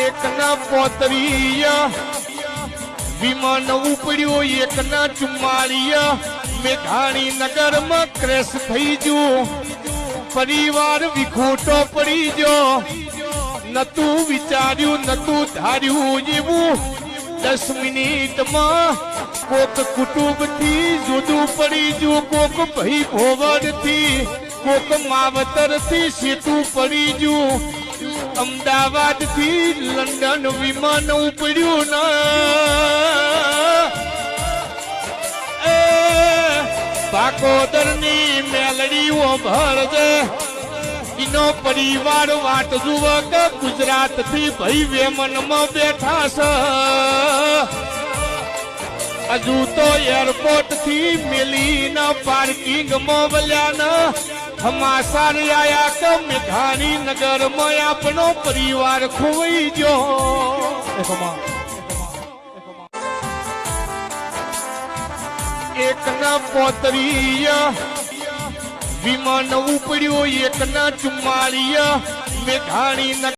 એકના પોતરીયા વિમાન ઉપડ્યો એકના 44 મેઘાણી નગરમાં ક્રેશ થઈ ગયો પરિવાર વિખોટો પડી ગયો નતું વિચાર્યું નતું ધાર્યું એવું 10 મિનિટમાં કોક કુટુંબથી જુદું પડી ગયું કોક ભાઈ ભોવડથી કોક માવતરથી સેતું પડી ગયું અમદાવાદ થી લંડન વિમાન ઉપડ્યું ના ભાકોદરની મેલડીઓ ભરજે એનો પરિવાર વાટ જુઓ કે ગુજરાત થી ભાઈ વેમનમાં બેઠા છે હજુ તો એરપોર્ટ થી મેલીના પાર્કિંગમાં વલ્યા હમાસાર આયા કે મેઘાણી નગરમાં આપણો પરિવાર ખોવાઈ ગયો એકના પોતરીયા વિમાન ઉપડ્યો એકના 44 મેઘાણી